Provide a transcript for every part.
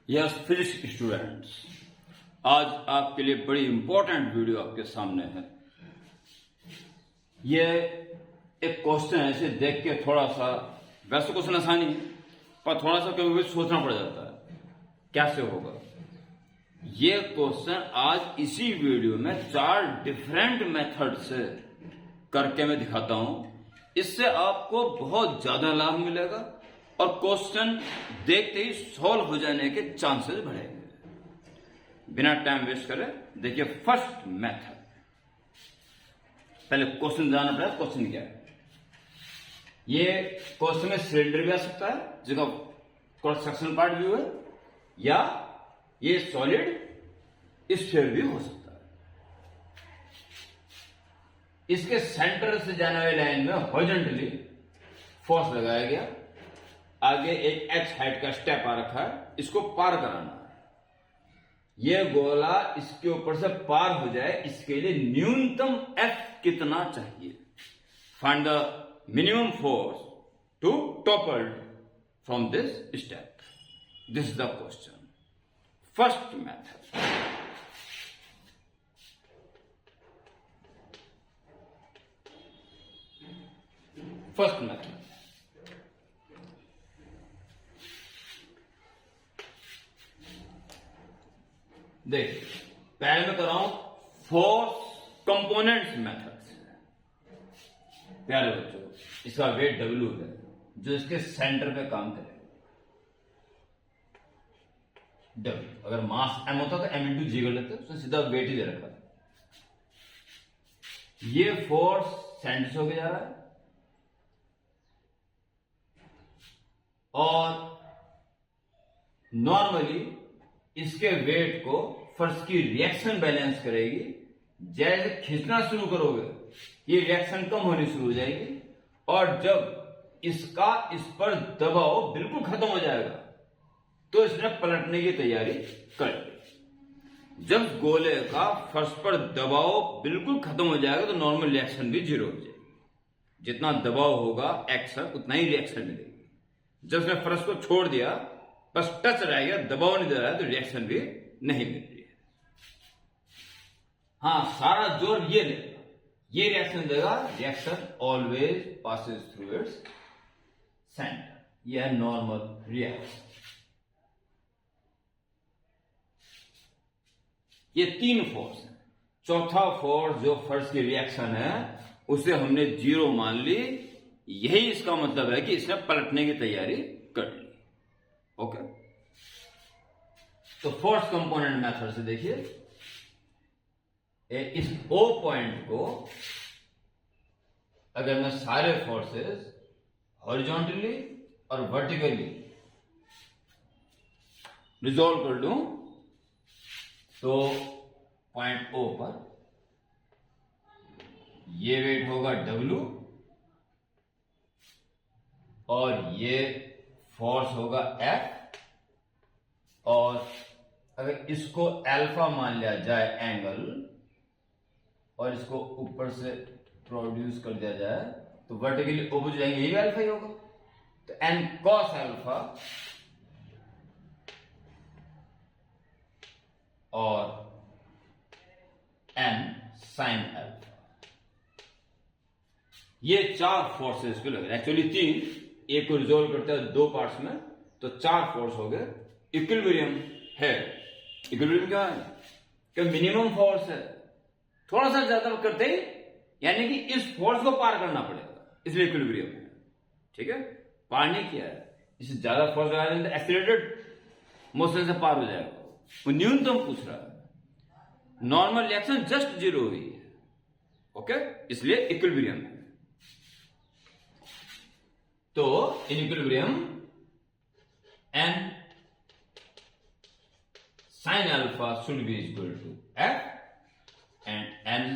Yes physics students, आज आपके लिए बड़ी इंपॉर्टेंट वीडियो आपके सामने है। ये एक क्वेश्चन है, इसे देख के थोड़ा सा, वैसे क्वेश्चन आसानी है पर थोड़ा सा कभी कभी सोचना पड़ जाता है कैसे होगा। ये क्वेश्चन आज इसी वीडियो में 4 डिफरेंट मेथड से करके मैं दिखाता हूं। इससे आपको बहुत ज्यादा लाभ मिलेगा और क्वेश्चन देखते ही सॉल्व हो जाने के चांसेस बढ़ेंगे। बिना टाइम वेस्ट करे देखिए फर्स्ट मेथड। पहले क्वेश्चन जानना पड़ेगा, क्वेश्चन क्या है। ये क्वेश्चन में सिलेंडर भी आ सकता है जिसका क्रॉस सेक्शनल पार्ट व्यू है, या ये सॉलिड स्फीयर भी हो सकता है। इसके सेंटर से जाने वाली लाइन में हॉरिजॉन्टली फोर्स लगाया गया, आगे एक h हाइट का स्टेप आ रखा है, इसको पार कराना है। यह गोला इसके ऊपर से पार हो जाए, इसके लिए न्यूनतम F कितना चाहिए। Find the minimum force to topple from this step. This is the question. First method. First method देख, पहले मैं कर रहा हूं फोर्स कंपोनेंट्स मेथड से। प्यारे बच्चों, इसका वेट W है जो इसके सेंटर पे काम करेगा। W अगर मास M होता तो M इंटू जी कर लेते, तो सीधा वेट ही दे रखा है। ये फोर्स सेंटर से होके जा रहा है और नॉर्मली इसके वेट को फोर्स की रिएक्शन बैलेंस करेगी। जैसे खींचना शुरू करोगे ये रिएक्शन कम होनी शुरू हो जाएगी, और जब इसका इस पर दबाव बिल्कुल खत्म हो जाएगा तो इसने पलटने की तैयारी कर ली। जब गोले का फर्श पर दबाव बिल्कुल खत्म हो जाएगा तो नॉर्मल रिएक्शन भी जीरो हो जाएगी। जितना दबाव होगा एक्शन उतना ही रिएक्शन मिलेगी। जब उसने फर्श को छोड़ दिया, बस टच रह गया, दबाव नहीं दे रहा है, तो रिएक्शन भी नहीं मिल रही है। हाँ, सारा जोर ये लेगा, ये रिएक्शन देगा। Reaction always passes through its centre. यह है नॉर्मल रिएक्शन। ये 3 फोर्स है। चौथा फोर्स जो फर्स्ट की रिएक्शन है उसे हमने 0 मान ली। यही इसका मतलब है कि इसने पलटने की तैयारी कर ली। ओके, तो फोर्स कंपोनेंट मेथड से देखिए, इस O पॉइंट को अगर मैं सारे फोर्सेस हॉरिजॉन्टली और वर्टिकली रिजॉल्व कर लूं तो पॉइंट O पर ये वेट होगा W और ये फोर्स होगा F, और अगर इसको अल्फा मान लिया जाए एंगल, और इसको ऊपर से प्रोड्यूस कर दिया जाए तो वर्टिकली ओपोजिट जाएंगे, ये भी अल्फा ही होगा। तो n cos अल्फा और n sin अल्फा, ये 4 फोर्सेस को लगे। एक्चुअली 3, एक को रिजोल्व करते हैं 2 पार्ट्स में, तो 4 फोर्स हो गए। इक्विलिब्रियम है। इक्विलिब्रियम क्या है? कि मिनिमम फोर्स है, थोड़ा सा ज्यादा करते ही यानी कि इस फोर्स को पार करना पड़ेगा, इसलिए इक्विलिब्रियम है। ठीक है, पार नहीं किया है, इससे ज्यादा फोर्स लगा देंगे तो एक्सीलरेटेड मोशन से पार हो जाएगा। वो न्यूनतम पूछ रहा है। नॉर्मल रिएक्शन जस्ट 0 हुई है। ओके, इसलिए इक्विलिब्रियम है। तो in equilibrium n sin alpha should be equal to F and n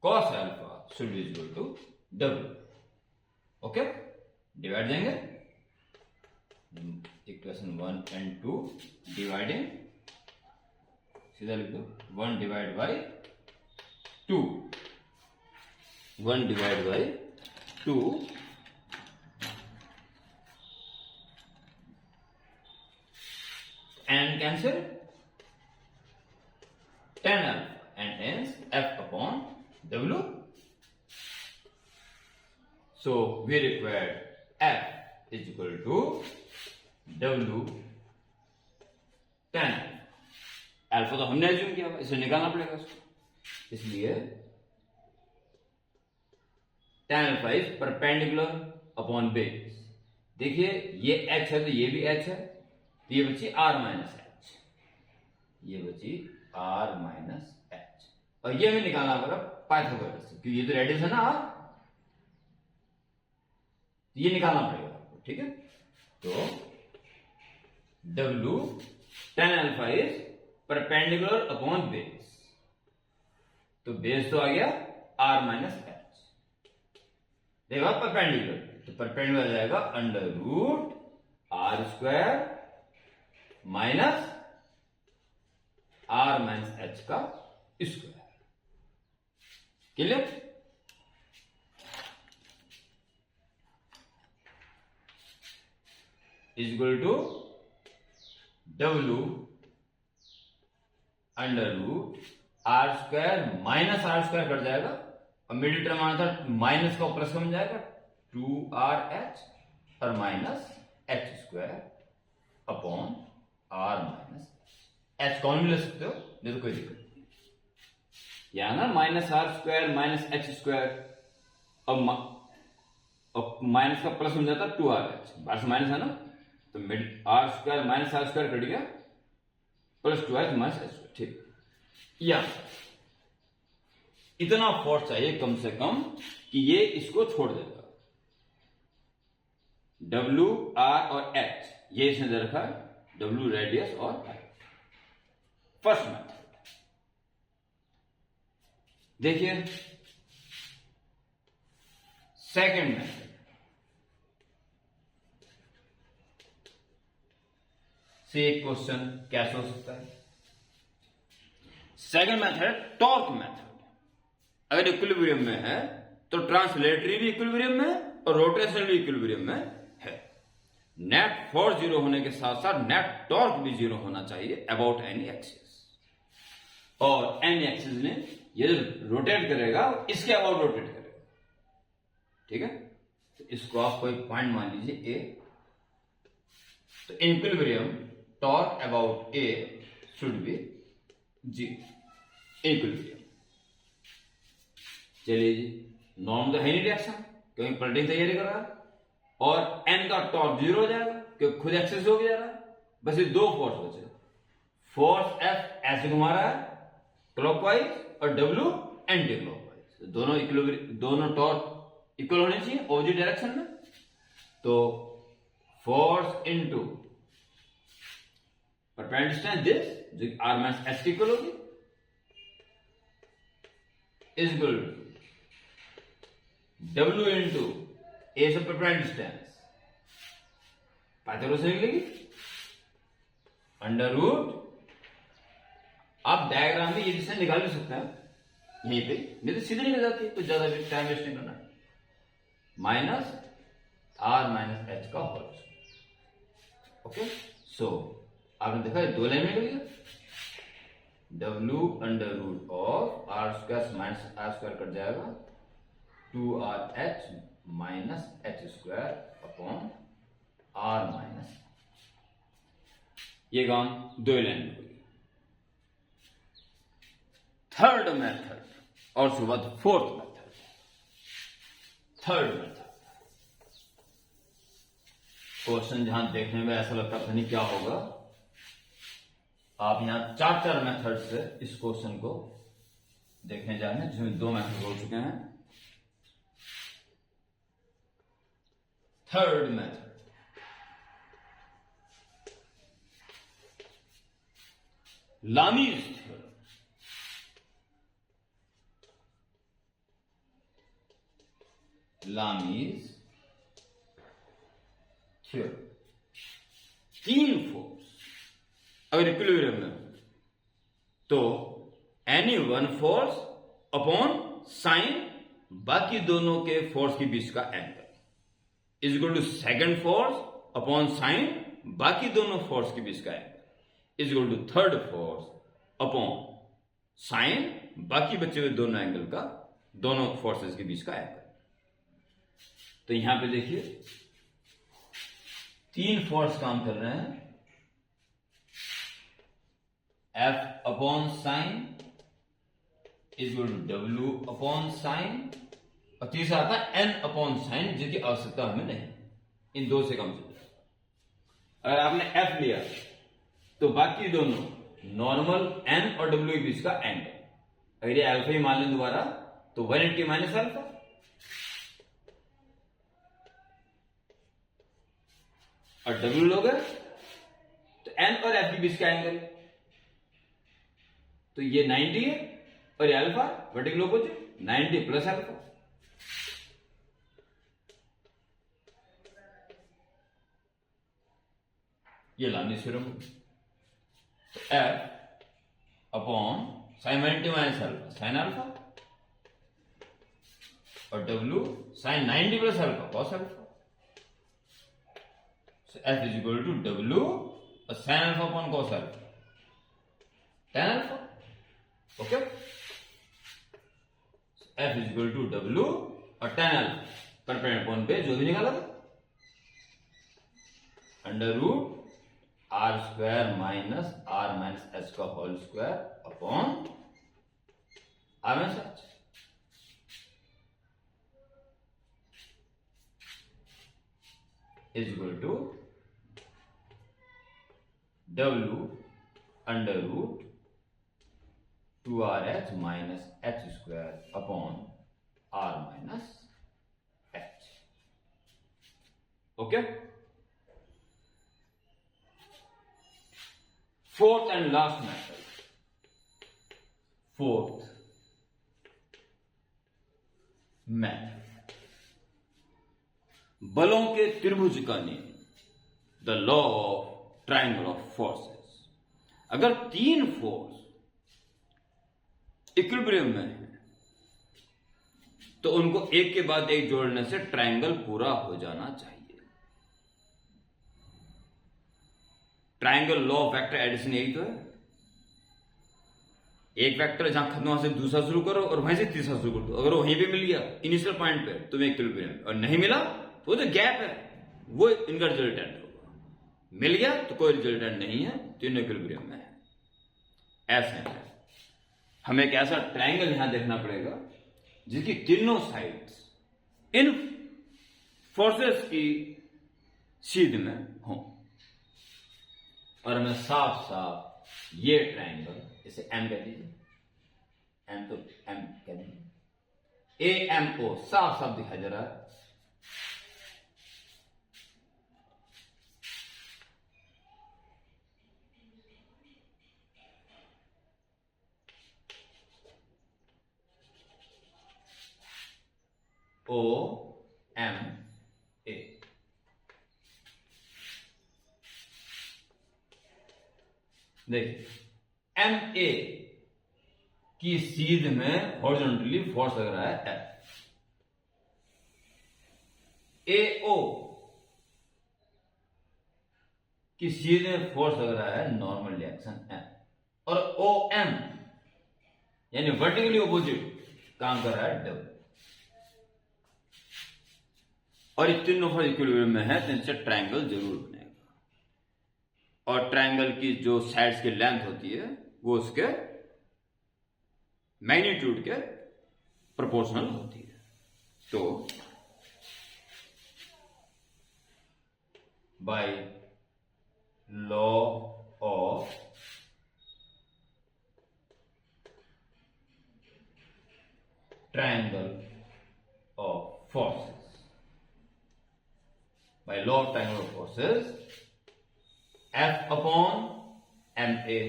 cos alpha should be equal to W. Okay, divide देंगे। इक्वेशन 1 and 2 डिवाइडिंग, सीधा लिख दो 1 divide by 2, 1 divide by 2, tan cancel, tan alpha, and hence F upon W. So we required F is equal to W tan alpha. Alpha तो हमने assume किया, इसे निकालना पड़ेगा उसको, इसलिए tan alpha is perpendicular upon base. देखिए ये h है तो ये भी h है, तो ये बची r माइनस h, ये बची r माइनस h, और ये हमें निकालना पड़ा पाइथागोरस से, क्योंकि ये तो रेडियस है ना r, ये निकालना पड़ेगा आपको. ठीक है, तो W tan alpha is perpendicular upon base, तो बेस तो आ गया r माइनस h, देखा परपेंडिकुलर, तो परपेंडिकुलर आ जाएगा under root r square minus r minus h का square. Clear? Is equal to W under root r square minus r square cut जाएगा, और मिडिल टर्म आना था माइनस का प्लस बन जाएगा 2rh और minus h square upon r minus h. कौन भी ले सकते हो, नहीं तो कोई दिक्कत नहीं. यहां ना minus r square minus h square, और माइनस का प्लस बन जाता 2rh, बाहर से माइनस है ना, तो mid r square minus r square cut गया, plus 2h minus h square. ठीक, या इतना फोर्स चाहिए कम से कम कि ये इसको छोड़ देगा. W R और H ये इसने दे रखा है, W रेडियस और हाइट. फर्स्ट मेथड देखिए. सेकंड मेथड, से एक क्वेश्चन कैसे हो सकता है. Second method torque method. अगर इक्विलिब्रियम में है तो ट्रांसलेटरी भी इक्विलिब्रियम में है और रोटेशनल भी इक्विलिब्रियम में है. नेट फोर्स जीरो होने के साथ साथ नेट टॉर्क भी जीरो होना चाहिए अबाउट एनी एक्सिस, और एनी एक्सिस ने ये जो रोटेट करेगा इसके अबाउट रोटेट करेगा. ठीक है, तो इसको आप कोई पॉइंट मान लीजिए ए. तो equilibrium torque about A should be zero. Equilibrium, चलिए जी, नॉर्म तो है नहीं रिएक्शन क्योंकि पलटी तैयारी कर रहा है, और एन का टॉर्क जीरो हो जाएगा क्योंकि खुद एक्सेस हो गया रहा है. बस ये दो फोर्स बचे, फोर्स एफ ऐसे घुमा रहा है क्लॉकवाइज और डब्ल्यू एंटी क्लॉकवाइज. दोनों टॉर्क इक्वल होने चाहिए ऑपोजिट डायरेक्शन में. तो force into perpendicular distance this जो आर माइनस एस की इक्वल होगी is equal to W into A से परपेंडिकुलर डिस्टेंस, पाइथागोरस से निकलेगी अंडर रूट. आप डायग्राम में ये डिस्टेंस निकाल भी सकते हैं यहीं पे, नहीं तो सीधे निकल जाती है, तो ज्यादा टाइम वेस्ट नहीं करना. माइनस आर माइनस एच का होल. ओके, सो आपने देखा दो लाइन में निकल गया. W under root of R square minus R square cut जाएगा 2rh minus h square upon r minus. ये काम दो लाइन में होगी. थर्ड मेथड, और उसके बाद fourth method. Third method question जहां देखने में ऐसा लगता था नहीं क्या होगा, आप यहां चार चार मेथड से इस क्वेश्चन को देखने जा रहे हैं, जिसमें दो मेथड हो चुके हैं. Third method, Lami's theorem. Lami's theorem. तीन फोर्स अगर इक्विलिब्रियम में तो any one force upon sine बाकी दोनों के फोर्स के बीच का angle is equal to second force upon sine बाकी दोनों फोर्स के बीच का angle is equal to third force upon sine बाकी बचे हुए दोनों एंगल का, दोनों फोर्सेस के बीच का एंगल। तो यहां पे देखिए 3 फोर्स काम कर रहे हैं, F upon sine is equal to W upon sine, और तीसरा आता है N अपॉन साइन, जिसकी आवश्यकता हमें नहीं, इन दो से कम से। अगर आपने F लिया तो बाकी दोनों नॉर्मल N और W के बीच का एंगल, अगर ये अल्फा ही मान लें दोबारा तो 180 माइनस अल्फा, और W लोगे तो N और F के बीच का एंगल, तो ये 90 है, और ये alpha vertical opposite 90 plus alpha. ये लानी शुरू में तो F upon sine 90 minus alpha sine alpha, और W sine 90 plus alpha cos alpha. So F is equal to W और sine alpha upon cos alpha tan alpha. Okay, F is equal to W और tan alpha perpendicular upon पे जो भी निकाला था, under root R square minus R minus H का whole square upon R minus H. Is equal to W under root 2RH minus H square upon R minus H. Okay, fourth and last method, fourth method, बलों के त्रिभुज का नियम, the law of triangle of forces. अगर 3 force equilibrium में है तो उनको एक के बाद एक जोड़ने से ट्राइंगल पूरा हो जाना चाहिए। Triangle law of vector addition यही तो है, एक वेक्टर जहां खत्म वहां से दूसरा शुरू करो और वहीं से तीसरा शुरू कर दो। अगर वो वहीं पे मिल गया इनिशियल पॉइंट पे तो इक्विलिब्रियम, और नहीं मिला तो जो गैप है वो इनका रिजल्टेंट होगा, मिल गया तो कोई रिजल्टेंट नहीं है, तीनों इक्विलिब्रियम में है। ऐसे है, हमें एक ऐसा ट्राइंगल यहां देखना पड़ेगा जिसकी तीनों साइड्स इन फोर्सेस की सीध में हो, और हमें साफ साफ ये ट्राइंगल, इसे एम कह दीजिए, एम तो एम कह दीजिए, AMO साफ साफ दिखाई दे रहा है। OMA, देखिए MA की सीध में हॉरिजॉन्टली फोर्स लग रहा है F, AO की सीध में फोर्स लग रहा है नॉर्मल रिएक्शन M, और OM यानी वर्टिकली ऑपोजिट काम कर रहा है W। और ये तीनों फोर्स इक्विलिब्रियम में है तो इनसे ट्राइंगल जरूर बनेगा, और ट्राइंगल की जो साइड्स की लेंथ होती है वो उसके मैग्नीट्यूड के प्रोपोर्शनल होती है। तो by law of triangle of forces, by law of triangle of forces, F upon MA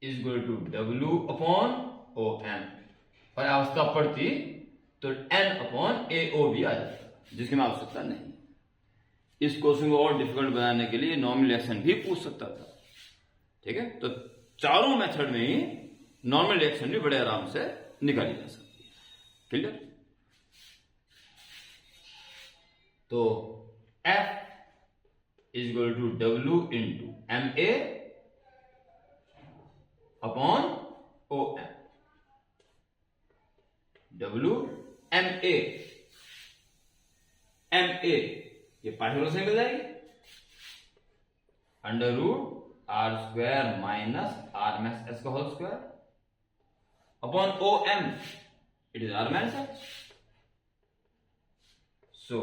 is equal to W upon OM, और आवश्यकता पड़ती तो N upon AO भी आ जाता, जिसकी में आवश्यकता नहीं। इस क्वेश्चन को और डिफिकल्ट बनाने के लिए नॉर्मल रिएक्शन भी पूछ सकता था, ठीक है। तो चारों मेथड में ही नॉर्मल रिएक्शन भी बड़े आराम से निकाली जा सकती है, क्लियर। तो F is equal to W into M A upon O M. W M A ये पार्टिकुलर से मिल जाएगी, under root R square minus R max S का whole square upon O M, it is R minus H. So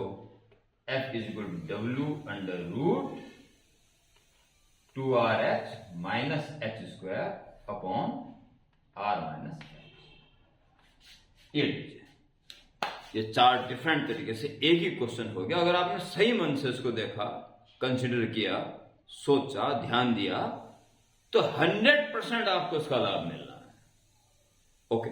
F is equal to W under root 2RH minus H square upon R minus H. ये चार different तरीके से एक ही question हो गया। अगर आपने सही मन से इसको देखा, कंसिडर किया, सोचा, ध्यान दिया, तो 100% आपको इसका लाभ मिलना है। ओके।